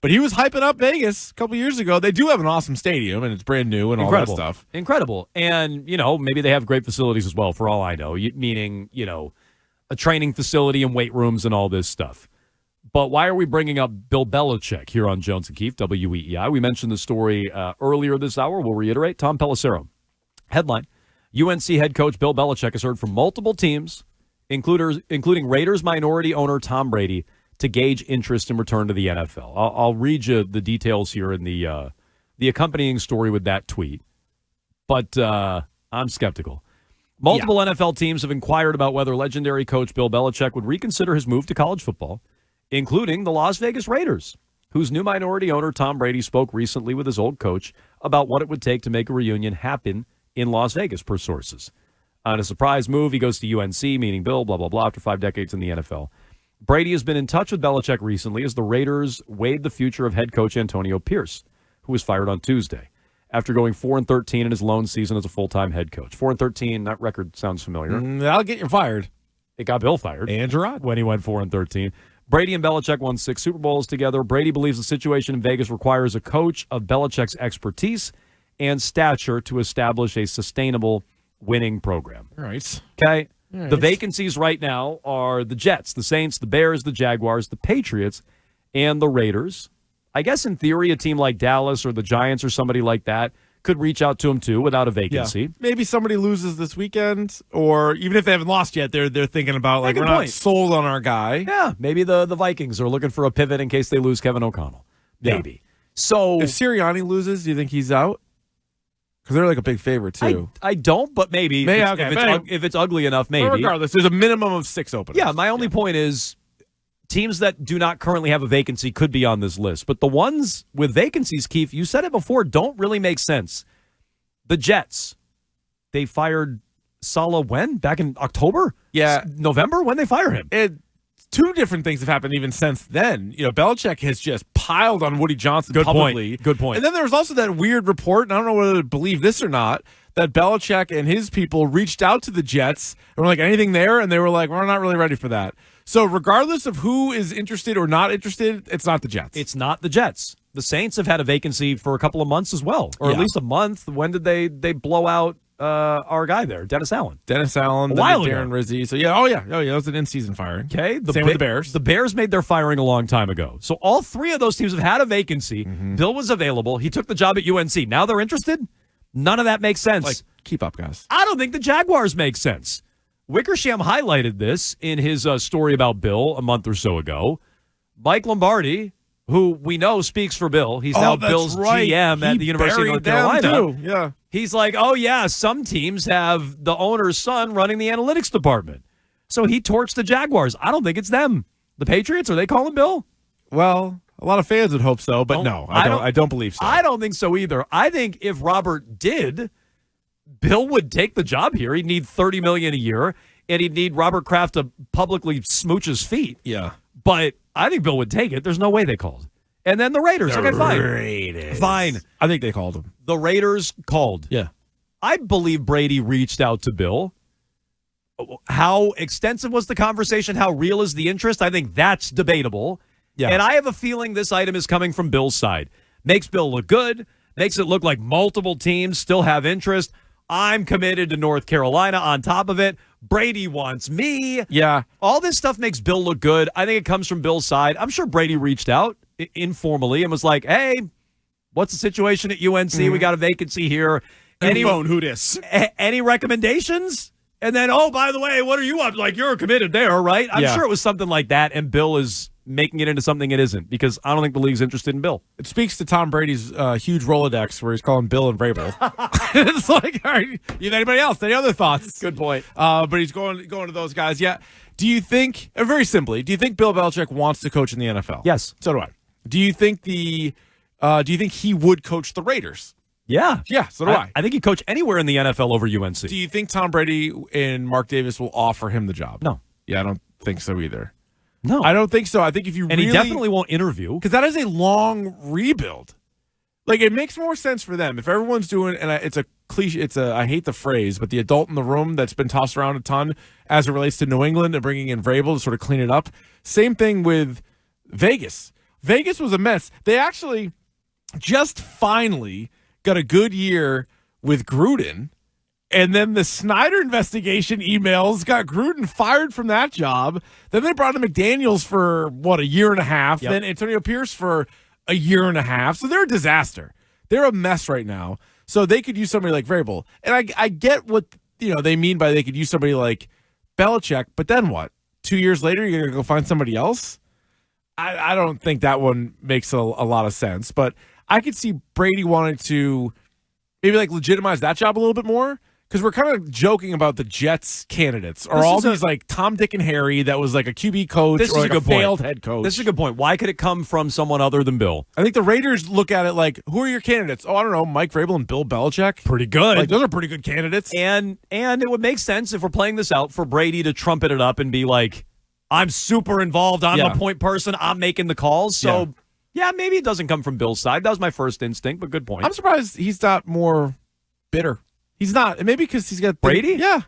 But he was hyping up Vegas a couple years ago. They do have an awesome stadium, and it's brand new and all that stuff. Incredible. And, maybe they have great facilities as well, for all I know, meaning, a training facility and weight rooms and all this stuff. But why are we bringing up Bill Belichick here on Jones and Keefe, WEEI? We mentioned the story earlier this hour. We'll reiterate. Tom Pelissero. Headline, UNC head coach Bill Belichick has heard from multiple teams, including Raiders minority owner Tom Brady, to gauge interest in return to the NFL. I'll read you the details here in the accompanying story with that tweet. But I'm skeptical. Multiple NFL teams have inquired about whether legendary coach Bill Belichick would reconsider his move to college football, including the Las Vegas Raiders, whose new minority owner Tom Brady spoke recently with his old coach about what it would take to make a reunion happen in Las Vegas, per sources. On a surprise move, he goes to UNC, meaning Bill, blah, blah, blah, after 5 decades in the NFL. Brady has been in touch with Belichick recently as the Raiders weighed the future of head coach Antonio Pierce, who was fired on Tuesday after going 4-13 in his lone season as a full-time head coach. 4-13, that record sounds familiar. That'll get you fired. It got Bill fired. And Gerard. When he went 4-13. Brady and Belichick won 6 Super Bowls together. Brady believes the situation in Vegas requires a coach of Belichick's expertise and stature to establish a sustainable winning program. All right. Okay? All right. The vacancies right now are the Jets, the Saints, the Bears, the Jaguars, the Patriots, and the Raiders. I guess in theory, a team like Dallas or the Giants or somebody like that could reach out to him too without a vacancy. Yeah. Maybe somebody loses this weekend, or even if they haven't lost yet, they're thinking about, like, we're not sold on our guy. Yeah, maybe the Vikings are looking for a pivot in case they lose Kevin O'Connell. Maybe. Yeah. So if Sirianni loses, do you think he's out? Because they're like a big favorite too. I don't, but maybe. If it's ugly enough, maybe. But regardless, there's a minimum of 6 openings. Yeah, my only point is teams that do not currently have a vacancy could be on this list. But the ones with vacancies, Keefe, you said it before, don't really make sense. The Jets, they fired Saleh when? Back in October? Yeah. November? When they fire him? 2 different things have happened even since then. Belichick has just piled on Woody Johnson publicly. Good point. And then there was also that weird report, and I don't know whether to believe this or not, that Belichick and his people reached out to the Jets and were like, anything there? And they were like, we're not really ready for that. So regardless of who is interested or not interested, it's not the Jets. It's not the Jets. The Saints have had a vacancy for a couple of months as well, or at least a month. When did they blow out our guy there, Dennis Allen? A while ago. Darren Rizzi. So that was an in-season firing. Okay, same with the Bears. The Bears made their firing a long time ago. So all 3 of those teams have had a vacancy. Mm-hmm. Bill was available. He took the job at UNC. Now they're interested. None of that makes sense. Like, keep up, guys. I don't think the Jaguars make sense. Wickersham highlighted this in his story about Bill a month or so ago. Mike Lombardi, who we know speaks for Bill. He's now Bill's GM at the University of North Carolina. Too. Yeah. He's like, oh, yeah, some teams have the owner's son running the analytics department. So he torched the Jaguars. I don't think it's them. The Patriots, are they calling Bill? Well, a lot of fans would hope so, but no, I don't believe so. I don't think so either. I think if Robert did, Bill would take the job here. He'd need $30 million a year, and he'd need Robert Kraft to publicly smooch his feet. Yeah. But I think Bill would take it. There's no way they called. And then the Raiders. Okay, fine. Raiders. Fine. I think they called him. The Raiders called. Yeah. I believe Brady reached out to Bill. How extensive was the conversation? How real is the interest? I think that's debatable. Yeah. And I have a feeling this item is coming from Bill's side. Makes Bill look good. Makes it look like multiple teams still have interest. I'm committed to North Carolina on top of it. Brady wants me. Yeah. All this stuff makes Bill look good. I think it comes from Bill's side. I'm sure Brady reached out informally and was like, hey, what's the situation at UNC? Mm-hmm. We got a vacancy here. Who dis? Any recommendations? And then, oh, by the way, what are you up? Like, you're committed there, right? I'm sure it was something like that, and Bill is making it into something it isn't, because I don't think the league's interested in Bill. It speaks to Tom Brady's huge Rolodex where he's calling Bill and Vrabel. It's like, all right, you have anybody else? Any other thoughts? Good point. But he's going to those guys. Yeah. Do you think, very simply, do you think Bill Belichick wants to coach in the NFL? Yes. So do I. Do you think he would coach the Raiders? Yeah. Yeah, so do I. I think he'd coach anywhere in the NFL over UNC. Do you think Tom Brady and Mark Davis will offer him the job? No. Yeah, I don't think so either. No. I don't think so. I think if you And he definitely won't interview. Because that is a long rebuild. Like, it makes more sense for them. If everyone's doing, and it's a cliche, I hate the phrase, but the adult in the room that's been tossed around a ton as it relates to New England and bringing in Vrabel to sort of clean it up. Same thing with Vegas. Vegas was a mess. They actually just finally got a good year with Gruden. And then the Snyder investigation emails got Gruden fired from that job. Then they brought in McDaniels for, a year and a half. Yep. Then Antonio Pierce for a year and a half. So they're a disaster. They're a mess right now. So they could use somebody like Vrabel. And I get what they mean by they could use somebody like Belichick. But then what? 2 years later, you're going to go find somebody else? I don't think that one makes a lot of sense. But I could see Brady wanting to maybe legitimize that job a little bit more. Because we're kind of joking about the Jets candidates or all these Tom, Dick, and Harry that was a QB coach or a failed head coach. This is a good point. Why could it come from someone other than Bill? I think the Raiders look at it who are your candidates? Oh, I don't know, Mike Vrabel and Bill Belichick. Pretty good. Those are pretty good candidates. And it would make sense if we're playing this out for Brady to trumpet it up and be like, I'm super involved. I'm the point person. I'm making the calls. So, maybe it doesn't come from Bill's side. That was my first instinct, but good point. I'm surprised he's not more bitter. He's not. Maybe because he's got Brady? Yeah.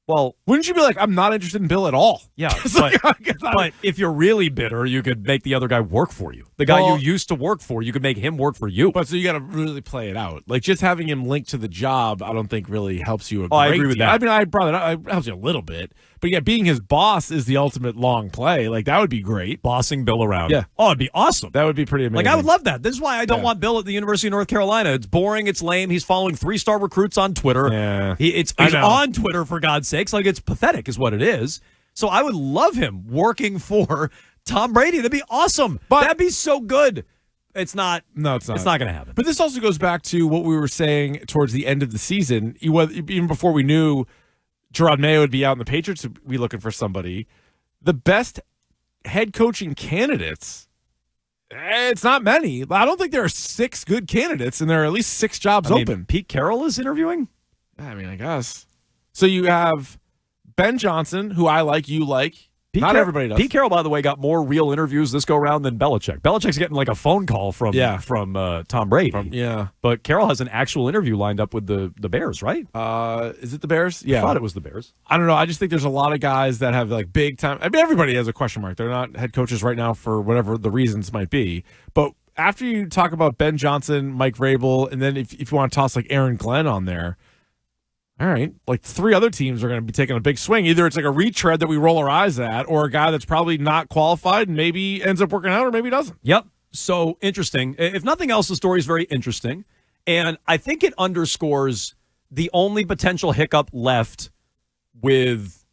Well, wouldn't you be I'm not interested in Bill at all? Yeah. But if you're really bitter, you could make the other guy work for you. The guy you used to work for, you could make him work for you. But so you got to really play it out. Just having him linked to the job, I don't think really helps you. I agree with that. I mean, I brought it up. It helps you a little bit. But yeah, being his boss is the ultimate long play. That would be great. Bossing Bill around. Yeah. Oh, it'd be awesome. That would be pretty amazing. I would love that. This is why I don't want Bill at the University of North Carolina. It's boring. It's lame. He's following 3-star recruits on Twitter. Yeah. He's on Twitter, for God's sakes. It's pathetic is what it is. So I would love him working for Tom Brady. That'd be awesome. That'd be so good. It's not. No, it's not. It's not going to happen. But this also goes back to what we were saying towards the end of the season. Even before we knew Gerard Mayo would be out and the Patriots would be looking for somebody. The best head coaching candidates, it's not many. I don't think there are 6 good candidates, and there are at least 6 jobs open. Pete Carroll is interviewing? I guess. So you have Ben Johnson, who I like, you like. Everybody does. Pete Carroll, by the way, got more real interviews this go-around than Belichick. Belichick's getting a phone call from Tom Brady. But Carroll has an actual interview lined up with the Bears, right? Is it the Bears? Yeah. I thought it was the Bears. I don't know. I just think there's a lot of guys that have big time. I mean, everybody has a question mark. They're not head coaches right now for whatever the reasons might be. But after you talk about Ben Johnson, Mike Vrabel, and then if you want to toss Aaron Glenn on there, all right, 3 other teams are going to be taking a big swing. Either it's a retread that we roll our eyes at, or a guy that's probably not qualified and maybe ends up working out or maybe doesn't. Yep. So interesting. If nothing else, the story is very interesting. And I think it underscores the only potential hiccup left with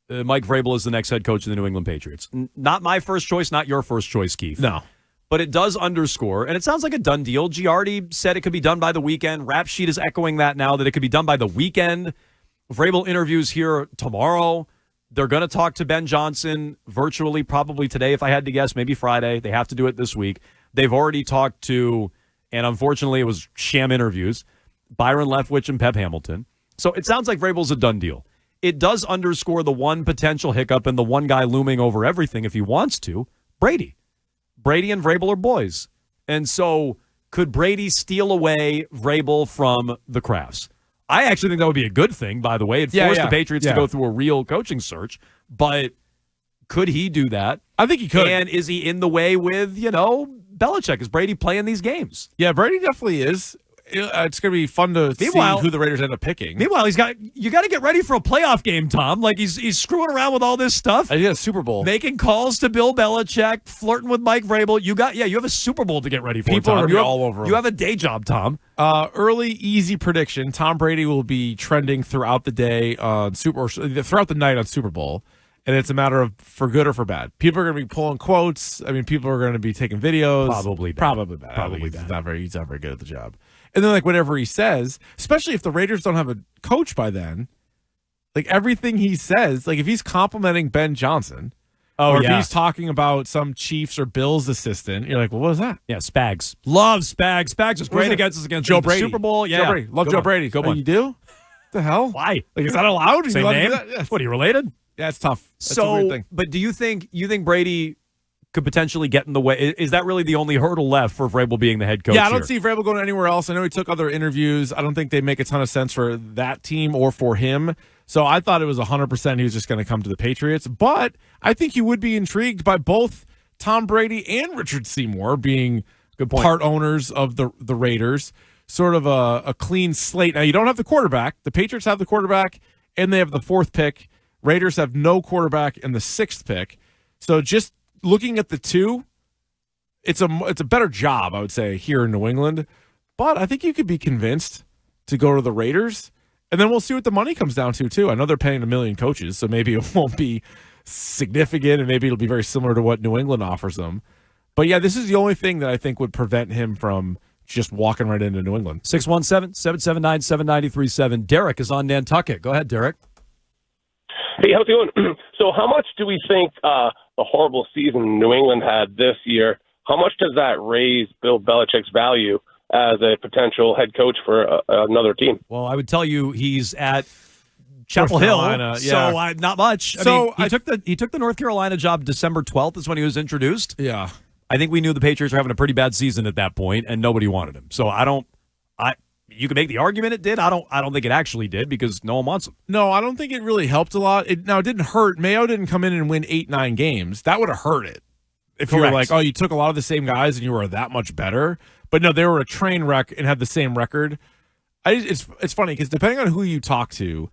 Mike Vrabel as the next head coach of the New England Patriots. Not my first choice, not your first choice, Keefe. No. But it does underscore, and it sounds like a done deal. Giardi said it could be done by the weekend. Rap Sheet is echoing that now, that it could be done by the weekend. Vrabel interviews here tomorrow. They're going to talk to Ben Johnson virtually, probably today, if I had to guess, maybe Friday. They have to do it this week. They've already talked to, and unfortunately it was sham interviews, Byron Leftwich and Pep Hamilton. So it sounds like Vrabel's a done deal. It does underscore the one potential hiccup and the one guy looming over everything, if he wants to, Brady. Brady and Vrabel are boys. And so could Brady steal away Vrabel from the Crafts? I actually think that would be a good thing, by the way. It forced the Patriots to go through a real coaching search. But could he do that? I think he could. And is he in the way with, Belichick? Is Brady playing these games? Yeah, Brady definitely is. It's going to be fun to see who the Raiders end up picking. Meanwhile, you got to get ready for a playoff game, Tom. He's screwing around with all this stuff. He got a Super Bowl. Making calls to Bill Belichick, flirting with Mike Vrabel. You have a Super Bowl to get ready for, People Tom. are going to be all over him. You have a day job, Tom. Early, easy prediction. Tom Brady will be trending throughout the day throughout the night on Super Bowl. And it's a matter of for good or for bad. People are going to be pulling quotes. I mean, people are going to be taking videos. Probably bad. He's not very good at the job. And then, whatever he says, especially if the Raiders don't have a coach by then, everything he says, if he's complimenting Ben Johnson, or if he's talking about some Chiefs or Bills assistant, you're like, well, what is that? Yeah, Spags. Love Spags. Spags was great against us against Joe Brady. The Super Bowl. Yeah, Joe Brady. Love Joe Brady. Go on. You do? What the hell? Why? Is that allowed? Same name? Yeah. What, are you related? Yeah, it's tough. That's a weird thing. But do you think Brady could potentially get in the way? Is that really the only hurdle left for Vrabel being the head coach? Yeah, I don't see Vrabel going anywhere else. I know he took other interviews. I don't think they make a ton of sense for that team or for him. So I thought it was 100% he was just going to come to the Patriots. But I think you would be intrigued by both Tom Brady and Richard Seymour being Good point. part owners of the Raiders, sort of a clean slate. Now, you don't have the quarterback. The Patriots have the quarterback, and they have the 4th pick. Raiders have no quarterback and the 6th pick. So just looking at the two, it's a better job, I would say, here in New England. But I think you could be convinced to go to the Raiders, and then we'll see what the money comes down to, too. I know they're paying $1 million coaches, so maybe it won't be significant, and maybe it'll be very similar to what New England offers them. But, yeah, this is the only thing that I think would prevent him from just walking right into New England. 617-779-7937. Derek is on Nantucket. Go ahead, Derek. Hey, how's it going? So how much do we think the horrible season New England had this year, how much does that raise Bill Belichick's value as a potential head coach for another team? Well, I would tell you he's at Chapel North Hill, Carolina, yeah. so not much. He took the North Carolina job December 12th is when he was introduced. Yeah. I think we knew the Patriots were having a pretty bad season at that point, and nobody wanted him. So you could make the argument it did. I don't think it actually did because no one wants him. No, I don't think it really helped a lot. It didn't hurt. Mayo didn't come in and win 8-9 games. That would have hurt it. If you were like, oh, you took a lot of the same guys and you were that much better. But no, they were a train wreck and had the same record. It's funny because depending on who you talk to,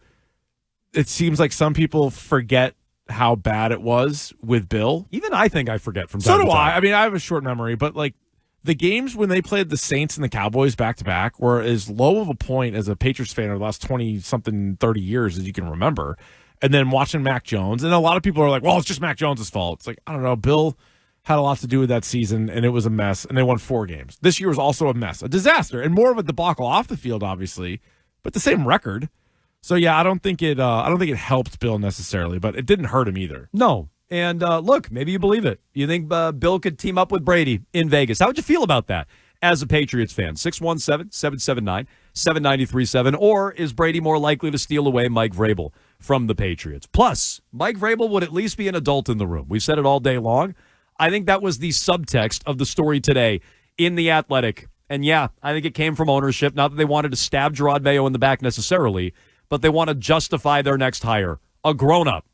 it seems like some people forget how bad it was with Bill. Even I think I forget from time So to do time. I. I mean, I have a short memory, but like the games when they played the Saints and the Cowboys back to back were as low of a point as a Patriots fan over the last 20-something, 30 years as you can remember. And then watching Mac Jones, and a lot of people are like, well, it's just Mac Jones' fault. It's like, I don't know, Bill had a lot to do with that season, and it was a mess, and they won 4 games. This year was also a mess, a disaster, and more of a debacle off the field, obviously, but the same record. So yeah, I don't think it helped Bill necessarily, but it didn't hurt him either. No. And look, maybe you believe it. You think Bill could team up with Brady in Vegas. How would you feel about that as a Patriots fan? 617-779-7937. Or is Brady more likely to steal away Mike Vrabel from the Patriots? Plus, Mike Vrabel would at least be an adult in the room. We've said it all day long. I think that was the subtext of the story today in The Athletic. And yeah, I think it came from ownership. Not that they wanted to stab Gerard Mayo in the back necessarily, but they want to justify their next hire. A grown-up.